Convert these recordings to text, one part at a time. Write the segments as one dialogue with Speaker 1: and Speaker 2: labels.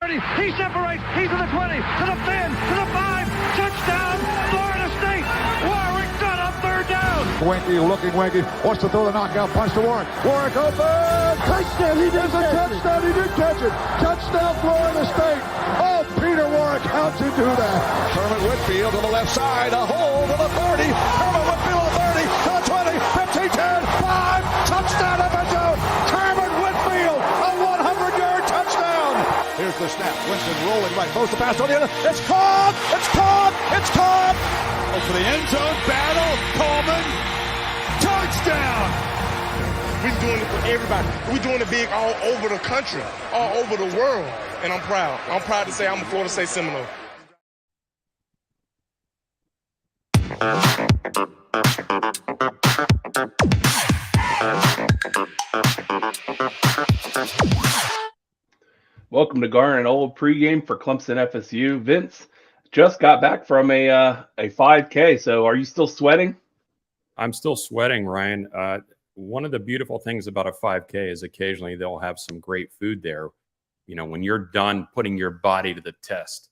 Speaker 1: He separates. He's to the 20, to the 10, to the 5. Touchdown, Florida State. Warwick got up third down.
Speaker 2: Winky looking Winky. Wants to throw the knockout punch to Warwick. Warwick open. Touchdown. He did a touchdown. He did catch it. Touchdown, Florida State. Oh, Peter Warwick, how'd you do that?
Speaker 3: Herman Whitfield on the left side. A hole to the 30. Herman Whitfield on the 30, to the 20, 15, 10, 5. Touchdown, FSU. Herman Whitfield, a 100-yard touchdown.
Speaker 2: Here's the snap. Winston rolling right. Throws the pass on the other.
Speaker 3: It's caught. It's caught. It's caught.
Speaker 4: For the end zone battle, Coleman, touchdown!
Speaker 5: We're doing it for everybody. We're doing it big all over the country, all over the world, and I'm proud. I'm proud to say I'm a Florida State Seminole.
Speaker 6: Welcome to Garner and Old pregame for Clemson FSU. Vince just got back from a 5K, so are you still sweating?
Speaker 7: I'm still sweating, Ryan. One of the beautiful things about a 5K is occasionally they'll have some great food there. You know, when you're done putting your body to the test,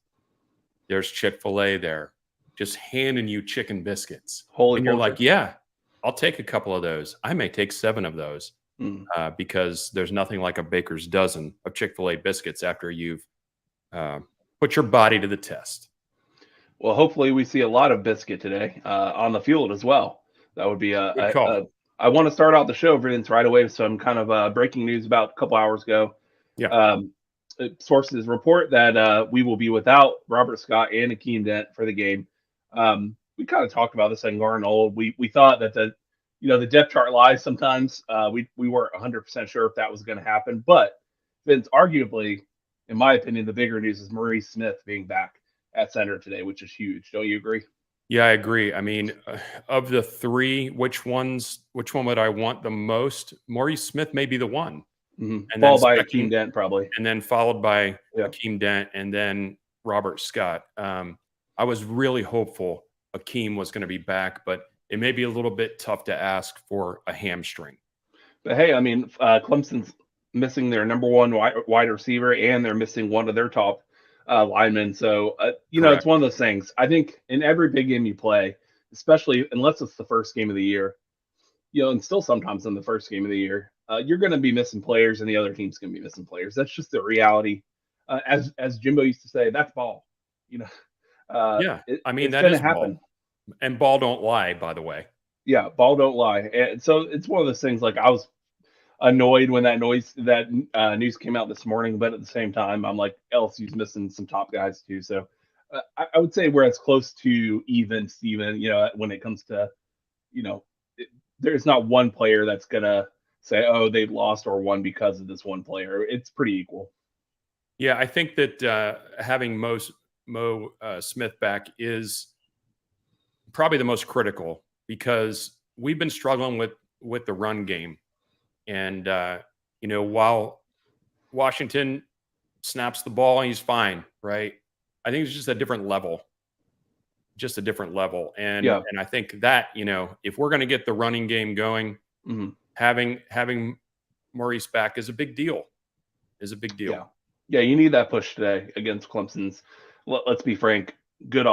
Speaker 7: there's Chick-fil-A there just handing you chicken biscuits. And you're like, yeah, I'll take a couple of those. I may take 7 of those because there's nothing like a baker's dozen of Chick-fil-A biscuits after you've put your body to the test.
Speaker 6: Well, hopefully we see a lot of biscuit today on the field as well. That would be I want to start out the show, Vince, right away. So I'm kind of breaking news about a couple hours ago.
Speaker 7: Yeah.
Speaker 6: Sources report that we will be without Robert Scott and Akeem Dent for the game. We kind of talked about this in Garner Old. We thought that the depth chart lies sometimes. We weren't 100% sure if that was going to happen. But Vince, arguably, in my opinion, the bigger news is Maurice Smith being back at center today, which is huge. Don't you agree?
Speaker 7: Yeah, I agree. I mean, of the 3, which one would I want the most? Maurice Smith may be the one.
Speaker 6: Mm-hmm. And followed by Akeem Dent, probably.
Speaker 7: And then followed by Akeem Dent and then Robert Scott. I was really hopeful Akeem was going to be back, but it may be a little bit tough to ask for a hamstring.
Speaker 6: But hey, I mean, Clemson's missing their number 1 wide receiver, and they're missing one of their top linemen. So, it's one of those things. I think in every big game you play, especially unless it's the first game of the year, and still sometimes in the first game of the year, you're going to be missing players, and the other team's going to be missing players. That's just the reality. As Jimbo used to say, that's ball.
Speaker 7: That is happen. Ball. And ball don't lie, by the way.
Speaker 6: Yeah, ball don't lie. And so it's one of those things. Like, I was annoyed when that news came out this morning, but at the same time, I'm like, LSU's missing some top guys too. So I would say we're as close to even, Steven, when it comes to, there's not one player that's gonna say, oh, they've lost or won because of this one player. It's pretty equal.
Speaker 7: Yeah, I think that having Mo Smith back is probably the most critical, because we've been struggling with the run game. And, while Washington snaps the ball, he's fine, right? I think it's just a different level. And I think that, if we're going to get the running game going, having Maurice back is a big deal.
Speaker 6: Yeah, you need that push today against Clemson's, let's be frank, good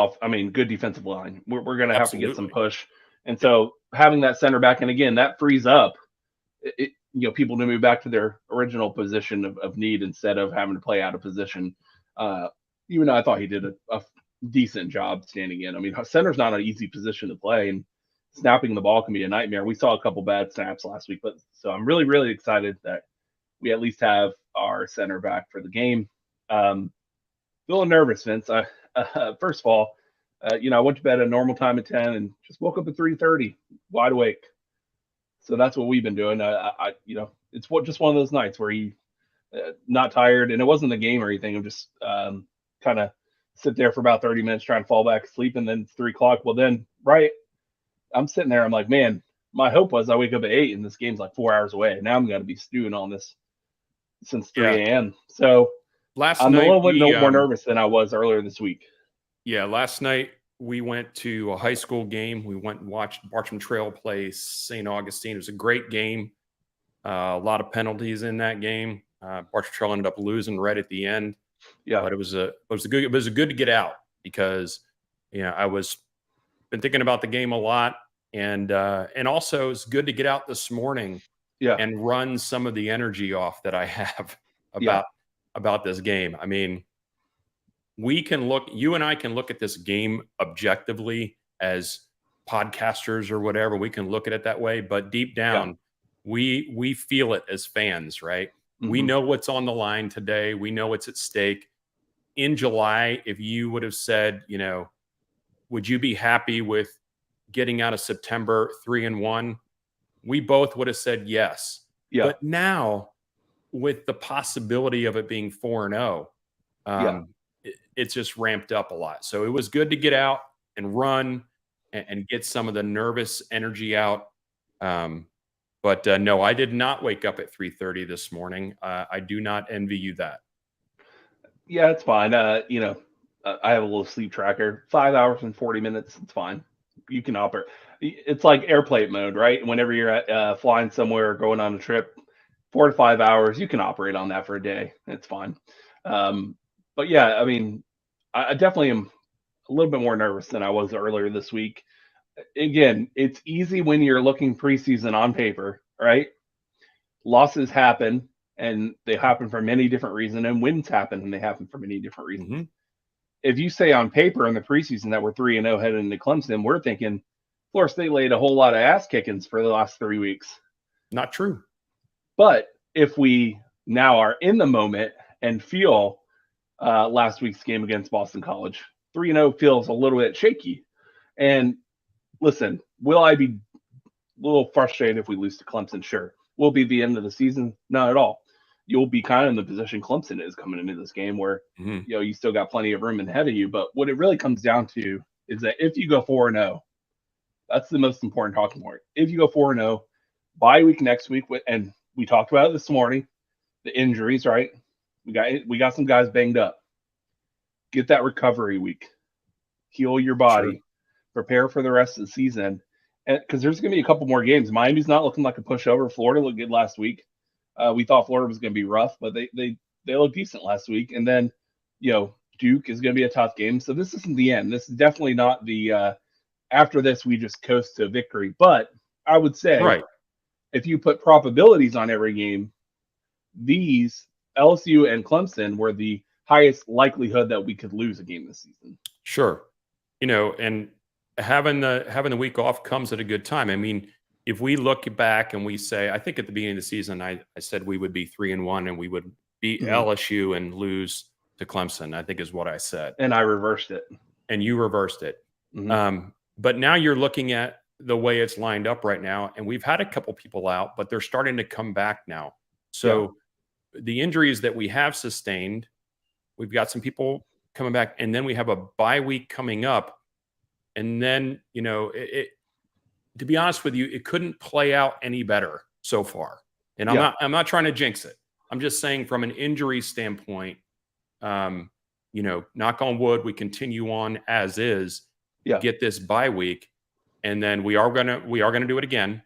Speaker 6: defensive line. We're going to have to get some push. And so having that center back, and again, that frees up people to move back to their original position of need instead of having to play out of position. Even though I thought he did a decent job standing in. I mean, center's not an easy position to play, and snapping the ball can be a nightmare. We saw a couple bad snaps last week, but so I'm really, really excited that we at least have our center back for the game. Feeling nervous, Vince. First of all, I went to bed at a normal time at 10 and just woke up at 3:30, wide awake. So that's what we've been doing. It's just one of those nights where you not tired, and it wasn't the game or anything. I'm just kind of sit there for about 30 minutes trying to fall back asleep, and then 3 o'clock. Well, then I'm sitting there. I'm like, man, my hope was I wake up at 8 and this game's like 4 hours away. Now I'm going to be stewing on this since 3 a.m. So I'm a little bit more nervous than I was earlier this week.
Speaker 7: Yeah, last night we went to a high school game. We went and watched Bartram Trail play St. Augustine. It was a great game. A lot of penalties in that game. Bartram Trail ended up losing right at the end.
Speaker 6: Yeah.
Speaker 7: But it was a good to get out because, I was been thinking about the game a lot. And also it's good to get out this morning and run some of the energy off that I have about this game. I mean, you and I can look at this game objectively as podcasters or whatever. We can look at it that way, but deep down, we feel it as fans, right?
Speaker 6: Mm-hmm.
Speaker 7: We know what's on the line today. We know what's at stake. In July, if you would have said, would you be happy with getting out of September 3-1? We both would have said yes.
Speaker 6: Yeah.
Speaker 7: But now, with the possibility of it being 4-0, it's just ramped up a lot. So it was good to get out and run and get some of the nervous energy out. But no, I did not wake up at 3:30 this morning. I do not envy you that.
Speaker 6: Yeah, it's fine. I have a little sleep tracker, 5 hours and 40 minutes. It's fine. You can operate. It's like airplane mode, right? Whenever you're flying somewhere or going on a trip, 4 to 5 hours, you can operate on that for a day. It's fine. But yeah, I mean, I definitely am a little bit more nervous than I was earlier this week. Again, it's easy when you're looking preseason on paper, right? Losses happen, and they happen for many different reasons, and wins happen, and they happen for many different reasons.
Speaker 7: Mm-hmm.
Speaker 6: If you say on paper in the preseason that we're 3-0 headed into Clemson, we're thinking Florida State laid a whole lot of ass kickings for the last 3 weeks.
Speaker 7: Not true.
Speaker 6: But if we now are in the moment and feel last week's game against Boston College, 3-0 feels a little bit shaky. And listen, will I be a little frustrated if we lose to Clemson? Sure. Will it be the end of the season? Not at all. You'll be kind of in the position Clemson is coming into this game where, you still got plenty of room ahead of you. But what it really comes down to is that if you go 4-0, that's the most important talking point. If you go 4-0, bye week next week, and we talked about it this morning, the injuries, right? We got some guys banged up. Get that recovery week. Heal your body. Prepare for the rest of the season. And because there's going to be a couple more games. Miami's not looking like a pushover. Florida looked good last week. We thought Florida was going to be rough, but they looked decent last week. And then, Duke is going to be a tough game. So this isn't the end. This is definitely not the after this we just coast to victory. But I would say, if you put probabilities on every game, these LSU and Clemson were the highest likelihood that we could lose a game this season.
Speaker 7: Sure. And having the week off comes at a good time. I mean, if we look back and we say, I think at the beginning of the season, I said we would be 3-1 and we would beat LSU and lose to Clemson, I think is what I said.
Speaker 6: And I reversed it.
Speaker 7: And you reversed it. But now you're looking at the way it's lined up right now. And we've had a couple people out, but they're starting to come back now. So the injuries that we have sustained, we've got some people coming back, and then we have a bye week coming up. And then, to be honest with you, it couldn't play out any better so far. And I'm not trying to jinx it. I'm just saying from an injury standpoint, knock on wood, we continue on as is, get this bye week. And then we are gonna do it again.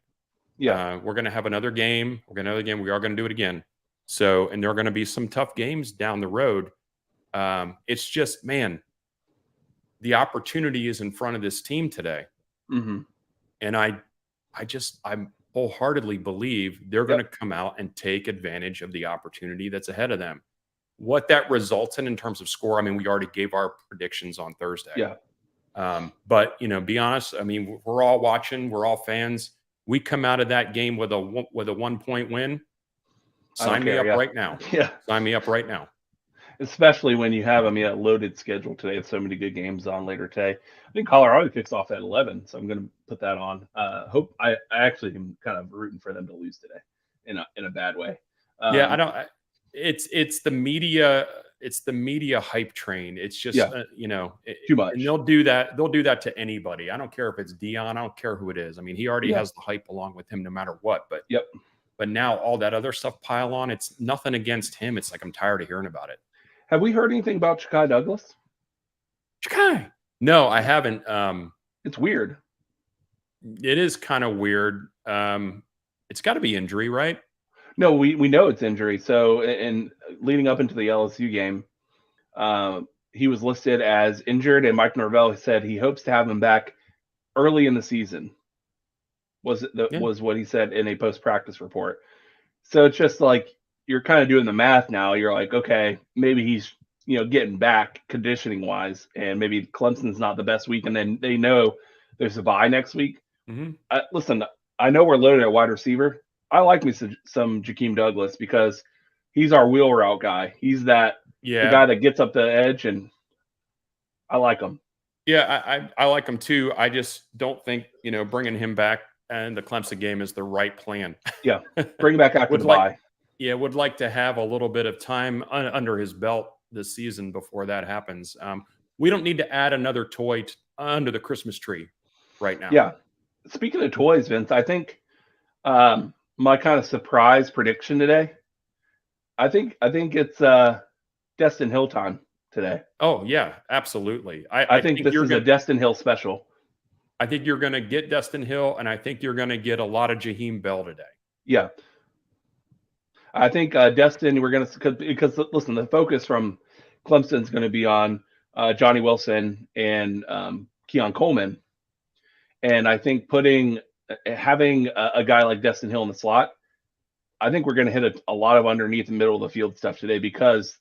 Speaker 7: We're gonna have another game. We are gonna do it again. So, and there are gonna be some tough games down the road. It's just, man, the opportunity is in front of this team today. And I wholeheartedly believe they're going to come out and take advantage of the opportunity that's ahead of them. What that results in terms of score, I mean, we already gave our predictions on Thursday. But, be honest, I mean, we're all watching. We're all fans. We come out of that game with a 1-point win. Sign me up right now. Sign me up right now.
Speaker 6: Especially when you have, a loaded schedule today with so many good games on later today. I think Colorado kicks off at 11, so I'm going to put that on. I actually am kind of rooting for them to lose today in a bad way.
Speaker 7: It's the media. It's the media hype train. It's just
Speaker 6: too much.
Speaker 7: And they'll do that. They'll do that to anybody. I don't care if it's Dion. I don't care who it is. I mean, he already has the hype along with him, no matter what. But But now all that other stuff pile on. It's nothing against him. It's like I'm tired of hearing about it.
Speaker 6: Have we heard anything about Ja'Kai Douglas?
Speaker 7: Ja'Kai? No, I haven't.
Speaker 6: It's weird.
Speaker 7: It is kind of weird. It's got to be injury, right?
Speaker 6: No, we know it's injury. So, and leading up into the LSU game, he was listed as injured, and Mike Norvell said he hopes to have him back early in the season. Was what he said in a post-practice report. So it's just like you're kind of doing the math now. You're like, okay, maybe he's getting back conditioning wise, and maybe Clemson's not the best week, and then they know there's a bye next week. Listen, I know we're loaded at wide receiver. I like me some Jakeem Douglas because he's our wheel route guy. He's the guy that gets up the edge, and I like him.
Speaker 7: Yeah, I like him too. I just don't think bringing him back and the Clemson game is the right plan.
Speaker 6: Yeah, bring him back after the bye.
Speaker 7: Yeah, would like to have a little bit of time under his belt this season before that happens. We don't need to add another toy under the Christmas tree right now.
Speaker 6: Yeah. Speaking of toys, Vince, I think my kind of surprise prediction today, I think it's Destin Hill time today.
Speaker 7: Oh, yeah, absolutely.
Speaker 6: I think this is a Destin Hill special.
Speaker 7: I think you're going to get Destin Hill, and I think you're going to get a lot of Jaheim Bell today.
Speaker 6: Yeah. I think Destin, we're going to – because, listen, the focus from Clemson is going to be on Johnny Wilson and Keon Coleman. And I think having a guy like Destin Hill in the slot, I think we're going to hit a lot of underneath and middle of the field stuff today because,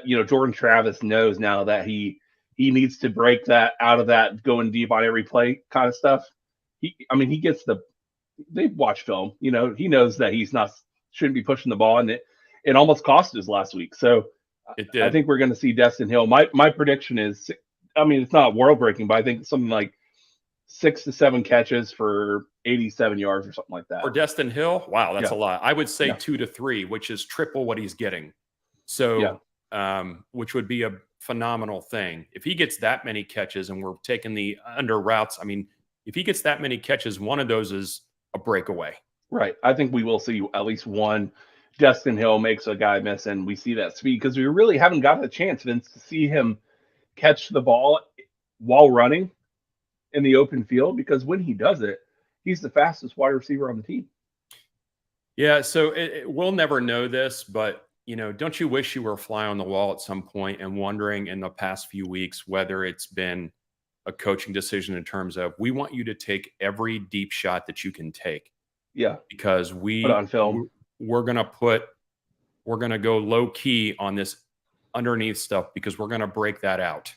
Speaker 6: Jordan Travis knows now that he needs to break that out of that going deep on every play kind of stuff. He gets they've watched film, he knows that shouldn't be pushing the ball, and it almost cost us last week. So
Speaker 7: it did.
Speaker 6: I think we're going to see Destin Hill. My prediction is, it's not world breaking, but I think something like 6 to 7 catches for 87 yards or something like that.
Speaker 7: For Destin Hill, wow, that's a lot. I would say 2 to 3, which is triple what he's getting. So, which would be a phenomenal thing. If he gets that many catches and we're taking the under routes, if he gets that many catches, one of those is a breakaway.
Speaker 6: Right. I think we will see at least one. Destin Hill makes a guy miss, and we see that speed because we really haven't gotten a chance, Vince, to see him catch the ball while running in the open field, because when he does it, he's the fastest wide receiver on the team.
Speaker 7: Yeah, so we'll never know this, but don't you wish you were a fly on the wall at some point and wondering in the past few weeks whether it's been a coaching decision in terms of we want you to take every deep shot that you can take.
Speaker 6: Yeah,
Speaker 7: because we
Speaker 6: put on film.
Speaker 7: We're gonna go low key on this underneath stuff because we're gonna break that out.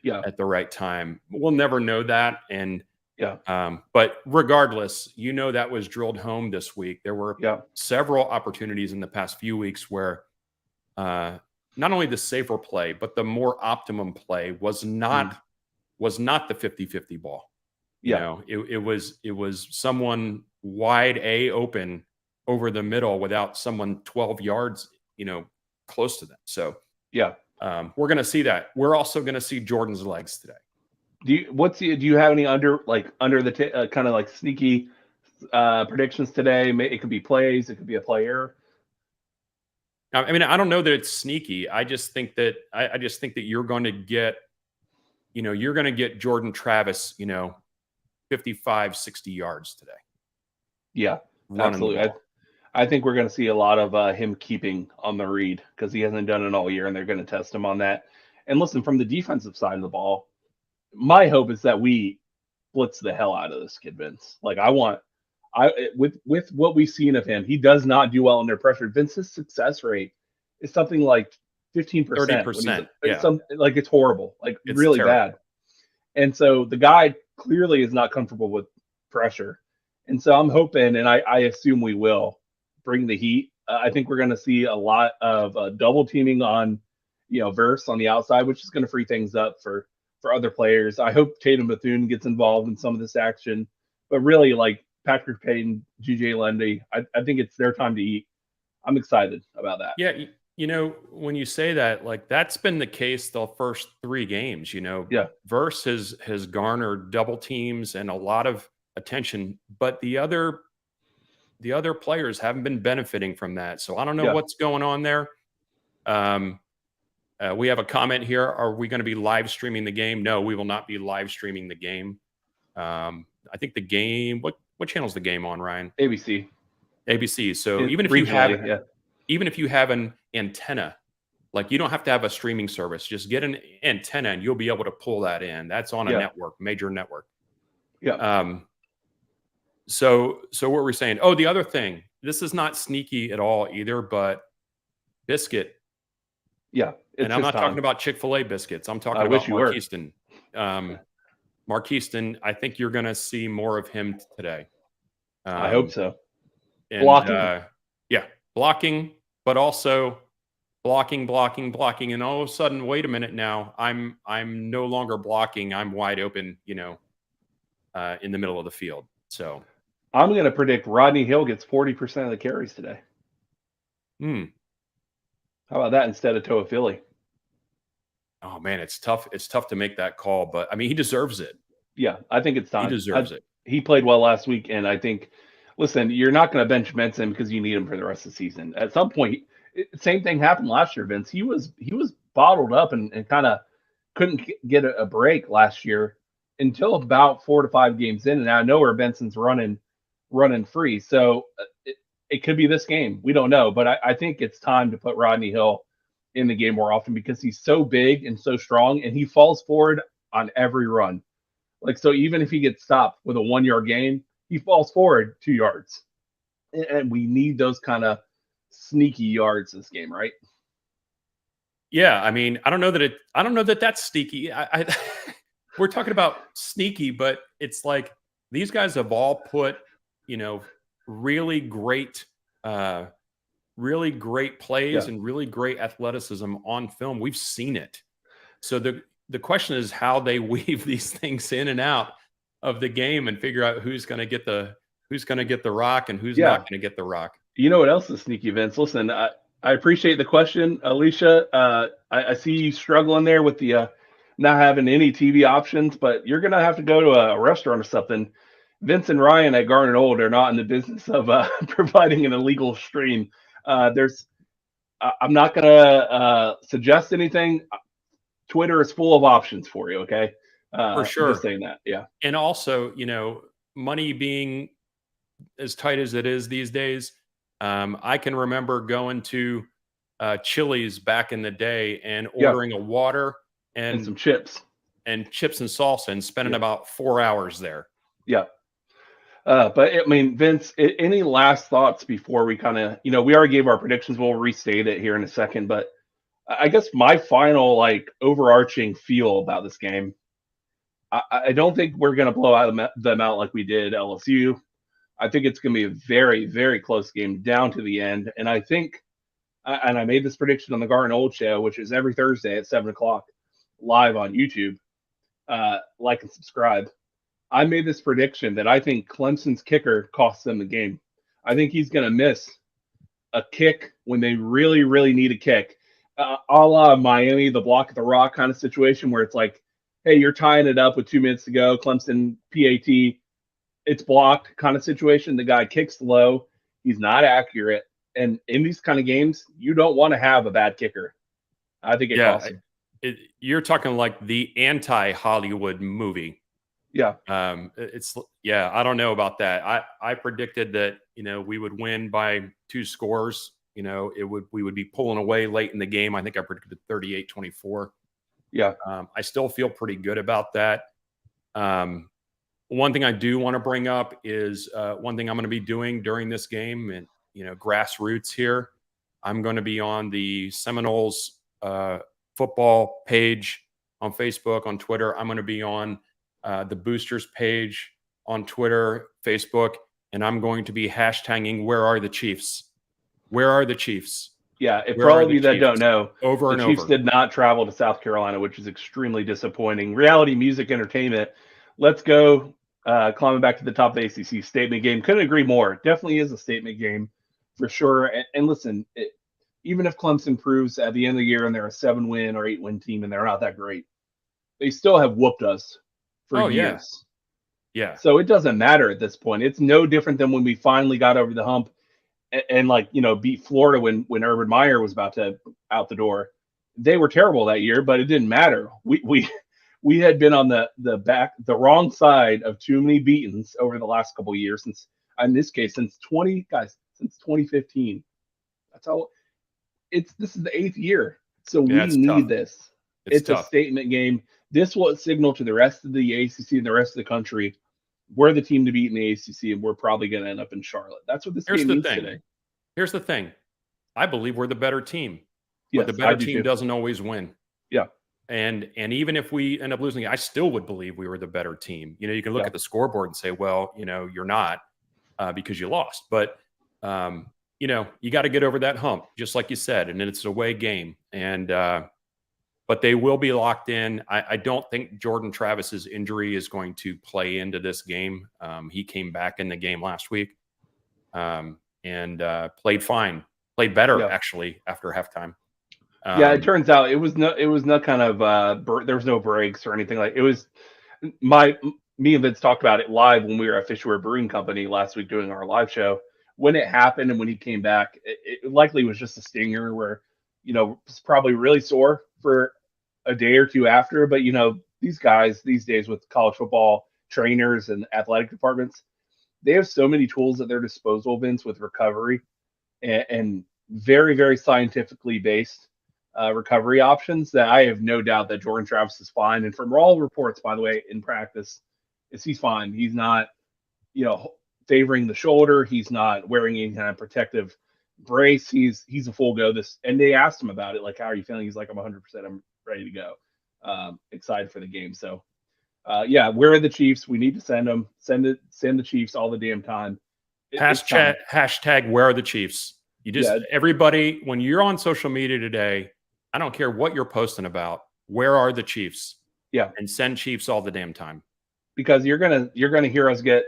Speaker 6: Yeah,
Speaker 7: at the right time. We'll never know that. And
Speaker 6: yeah.
Speaker 7: But regardless, that was drilled home this week. There were several opportunities in the past few weeks where not only the safer play, but the more optimum play was not the 50-50 ball. It was someone wide open over the middle without someone 12 yards, close to them. So we're going to see that. We're also going to see Jordan's legs today.
Speaker 6: Do you have any under the kind of like sneaky predictions today? It could be plays, it could be a player.
Speaker 7: I don't know that it's sneaky. I just think that you're going to get, you're going to get Jordan Travis, 55, 60 yards today.
Speaker 6: Yeah, absolutely. I think we're going to see a lot of him keeping on the read because he hasn't done it all year, and they're going to test him on that. And listen, from the defensive side of the ball, my hope is that we blitz the hell out of this kid, Vince. Like with what we've seen of him, he does not do well under pressure. Vince's success rate is something like 15%.
Speaker 7: 30%.
Speaker 6: It's horrible, it's really terrible. Bad. And so the guy clearly is not comfortable with pressure. And so I'm hoping, and I assume we will bring the heat. I think we're going to see a lot of double teaming on, Verse on the outside, which is going to free things up for other players. I hope Tatum Bethune gets involved in some of this action, but really Patrick Payton, GJ Lundy, I think it's their time to eat. I'm excited about that.
Speaker 7: Yeah. When you say that, that's been the case the first 3 games, Verse has garnered double teams and a lot of attention, but the other players haven't been benefiting from that. So I don't know what's going on there. We have a comment here. Are we going to be live streaming the game? No, we will not be live streaming the game. I think the game, what channel is the game on, Ryan?
Speaker 6: ABC.
Speaker 7: So even if you have an antenna Like, you don't have to have a streaming service. Just get an antenna and you'll be able to pull that in. That's on a network, major network.
Speaker 6: Yeah.
Speaker 7: So what were we saying? Oh, the other thing, this is not sneaky at all either, but biscuit.
Speaker 6: Yeah.
Speaker 7: And I'm not talking about Chick-fil-A biscuits. I'm talking about Mark Easton. Mark Easton, I think you're going to see more of him today.
Speaker 6: I hope so.
Speaker 7: And,
Speaker 6: blocking.
Speaker 7: Blocking, but also blocking. And all of a sudden, wait a minute now, I'm no longer blocking. I'm wide open, in the middle of the field. So
Speaker 6: I'm going to predict Rodney Hill gets 40% of the carries today.
Speaker 7: How
Speaker 6: about that instead of Toa Philly?
Speaker 7: Oh man, it's tough. It's tough to make that call, but I mean, he deserves it.
Speaker 6: Yeah, I think it's time.
Speaker 7: He deserves it.
Speaker 6: He played well last week, and I think, listen, you're not going to bench Benson because you need him for the rest of the season. At some point, same thing happened last year, Vince. He was bottled up and kind of couldn't get a break last year until about 4 to 5 games in, and I know where Benson's running free. So it could be this game. We don't know, but I think it's time to put Rodney Hill in the game more often because he's so big and so strong, and he falls forward on every run. Like, so even if he gets stopped with a 1-yard gain, he falls forward 2 yards. And we need those kind of sneaky yards this game, right?
Speaker 7: Yeah, I mean, I don't know that that's sneaky. We're talking about sneaky, but it's like these guys have all put, really great plays and really great athleticism on film. We've seen it. So the question is how they weave these things in and out of the game and figure out who's going to get the rock and who's not going to get the rock.
Speaker 6: You know what else is sneaky, Vince? Listen, I appreciate the question, Alicia. I see you struggling there with the not having any TV options, but you're going to have to go to a restaurant or something. Vince and Ryan at Garnet Old are not in the business of providing an illegal stream. I'm not going to suggest anything. Twitter is full of options for you. Okay.
Speaker 7: For sure.
Speaker 6: Just saying that. Yeah.
Speaker 7: And also, money being as tight as it is these days. I can remember going to Chili's back in the day and ordering a water and
Speaker 6: some chips
Speaker 7: and salsa and spending about 4 hours there.
Speaker 6: Yeah. But I mean, Vince, any last thoughts before we kind of, we already gave our predictions. We'll restate it here in a second, but I guess my final overarching feel about this game, I don't think we're going to blow them out like we did LSU. I think it's going to be a very, very close game down to the end. And I think, and I made this prediction on the Garnet Old show, which is every Thursday at 7:00 live on YouTube. Like and subscribe. I made this prediction that I think Clemson's kicker costs them the game. I think he's going to miss a kick when they really, really need a kick. A la Miami, the block at the rock kind of situation where it's like, hey, you're tying it up with 2 minutes to go. Clemson PAT, it's blocked kind of situation. The guy kicks low. He's not accurate. And in these kind of games, you don't want to have a bad kicker. I think it costs him.
Speaker 7: You're talking like the anti-Hollywood movie.
Speaker 6: Yeah.
Speaker 7: I don't know about that. I predicted that, we would win by 2 scores. We would be pulling away late in the game. I think I predicted 38-24.
Speaker 6: Yeah.
Speaker 7: I still feel pretty good about that. One thing I do want to bring up is one thing I'm going to be doing during this game and, grassroots here. I'm going to be on the Seminoles football page on Facebook, on Twitter. I'm going to be on the Boosters page on Twitter, Facebook, and I'm going to be hashtagging "Where are the Chiefs?" Where are the Chiefs?
Speaker 6: Yeah, for all of you that don't know,
Speaker 7: the
Speaker 6: Chiefs did not travel to South Carolina, which is extremely disappointing. Reality Music Entertainment, let's go climbing back to the top of the ACC statement game. Couldn't agree more. Definitely is a statement game for sure. And listen, even if Clemson proves at the end of the year and they're a 7-win or 8-win team and they're not that great, they still have whooped us for years.
Speaker 7: Yeah.
Speaker 6: So it doesn't matter at this point. It's no different than when we finally got over the hump and beat Florida when Urban Meyer was about to out the door. They were terrible that year, but it didn't matter. We had been on the wrong side of too many beatings over the last couple of years since 2015. That's how this is the 8th year. So we need
Speaker 7: tough.
Speaker 6: this.
Speaker 7: It's
Speaker 6: A
Speaker 7: tough.
Speaker 6: statement game. This will signal to the rest of the ACC and the rest of the country we're the team to beat in the ACC, and we're probably going to end up in Charlotte. That's what this game means today.
Speaker 7: Here's the thing. I believe we're the better team,
Speaker 6: Yes,
Speaker 7: but the better
Speaker 6: I do
Speaker 7: team
Speaker 6: too.
Speaker 7: doesn't always win.
Speaker 6: Yeah.
Speaker 7: And even if we end up losing, I still would believe we were the better team. You can look at the scoreboard and say, well, you're not because you lost. But, you got to get over that hump, just like you said. And then it's an away game. And but they will be locked in. I don't think Jordan Travis's injury is going to play into this game. He came back in the game last week and played fine, played better actually after halftime.
Speaker 6: It turns out it was not kind of there was no breaks or anything like it was. Me and Vince talked about it live when we were at Fisher Brewing Company last week doing our live show. When it happened and when he came back, it likely was just a stinger where was probably really sore for a day or two after. But these guys these days with college football trainers and athletic departments, they have so many tools at their disposal, Vince, with recovery and very, very scientifically based recovery options that I have no doubt that Jordan Travis is fine. And from all reports, by the way, in practice, he's fine. He's not, favoring the shoulder. He's not wearing any kind of protective brace. He's a full go. And they asked him about it, like, how are you feeling? He's like, I'm 100%. I'm ready to go. Excited for the game. So, where are the Chiefs? We need to send them. Send the Chiefs all the damn time.
Speaker 7: Hashtag where are the Chiefs? Everybody, when you're on social media today, I don't care what you're posting about. Where are the Chiefs?
Speaker 6: Yeah,
Speaker 7: and send Chiefs all the damn time,
Speaker 6: because you're gonna hear us get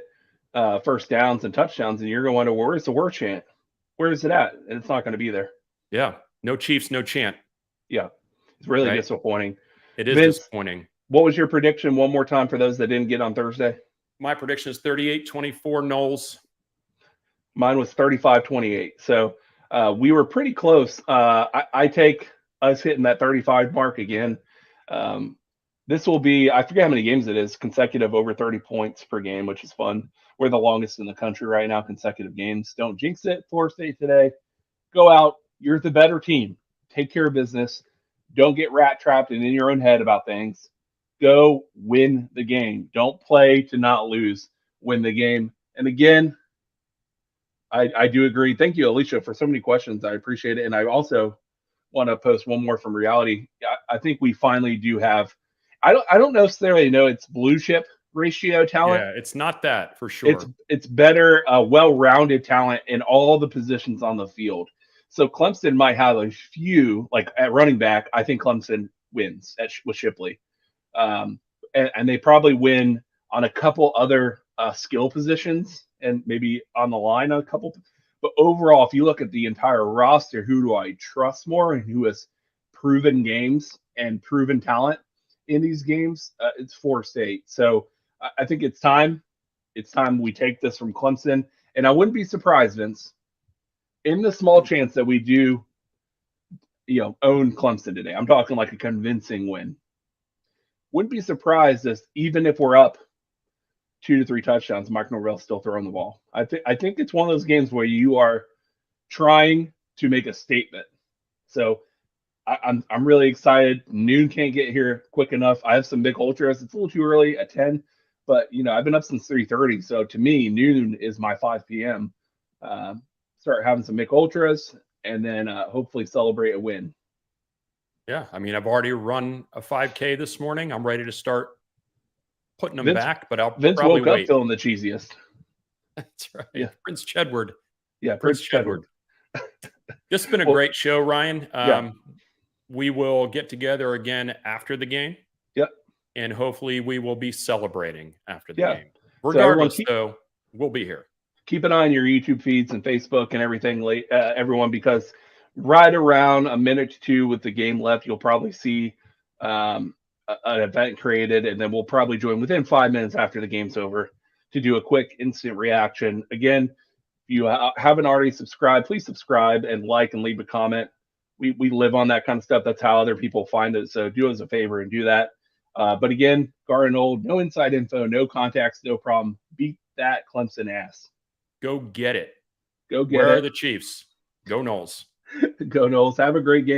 Speaker 6: first downs and touchdowns, and you're gonna wonder where's the war chant? Where is it at? And it's not going to be there.
Speaker 7: Yeah, no Chiefs, no chant.
Speaker 6: Yeah, it's really disappointing.
Speaker 7: It is disappointing.
Speaker 6: What was your prediction one more time for those that didn't get on Thursday?
Speaker 7: My prediction is 38-24 Noles.
Speaker 6: Mine was 35-28. So we were pretty close. I take us hitting that 35 mark again. This will be, I forget how many games it is, consecutive over 30 points per game, which is fun. We're the longest in the country right now, consecutive games. Don't jinx it, Florida State today. Go out. You're the better team. Take care of business. Don't get rat trapped and in your own head about things. Go win the game. Don't play to not lose. Win the game. And again, I do agree. Thank you, Alicia, for so many questions. I appreciate it. And I also want to post one more from reality. I think we finally do have, I don't necessarily know it's blue chip ratio talent.
Speaker 7: Yeah, it's not that for sure.
Speaker 6: It's better, well-rounded talent in all the positions on the field. So Clemson might have a few, like at running back, I think Clemson wins with Shipley. And they probably win on a couple other skill positions and maybe on the line a couple. But overall, if you look at the entire roster, who do I trust more and who has proven games and proven talent in these games? It's Florida State. So I think it's time. It's time we take this from Clemson. And I wouldn't be surprised, Vince, in the small chance that we do, own Clemson today. I'm talking like a convincing win. Wouldn't be surprised if even if we're up 2 to 3 touchdowns, Mark Norvell's still throwing the ball. I think it's one of those games where you are trying to make a statement. So I'm really excited. Noon can't get here quick enough. I have some big ultras. It's a little too early at 10, but I've been up since 3:30. So to me, noon is my 5 p.m. Start having some big ultras and then hopefully celebrate a win.
Speaker 7: Yeah, I mean, I've already run a 5K this morning. I'm ready to start putting them back, but I'll probably
Speaker 6: woke up feeling the cheesiest.
Speaker 7: That's right. Yeah, Prince Chedward.
Speaker 6: Yeah, Prince Chedward.
Speaker 7: This has been a great show, Ryan. We will get together again after the game.
Speaker 6: Yep.
Speaker 7: And hopefully we will be celebrating after the game.
Speaker 6: Regardless,
Speaker 7: though, we'll be here.
Speaker 6: Keep an eye on your YouTube feeds and Facebook and everything, everyone, because right around a minute to 2 with the game left, you'll probably see an event created, and then we'll probably join within 5 minutes after the game's over to do a quick instant reaction. Again, if you haven't already subscribed, please subscribe and like and leave a comment. We live on that kind of stuff. That's how other people find it. So do us a favor and do that. But again, Garden Old, no inside info, no contacts, no problem. Beat that Clemson ass.
Speaker 7: Go get it.
Speaker 6: Go get it.
Speaker 7: Where are the Chiefs? Go Noles.
Speaker 6: Go Noles. Have a great game.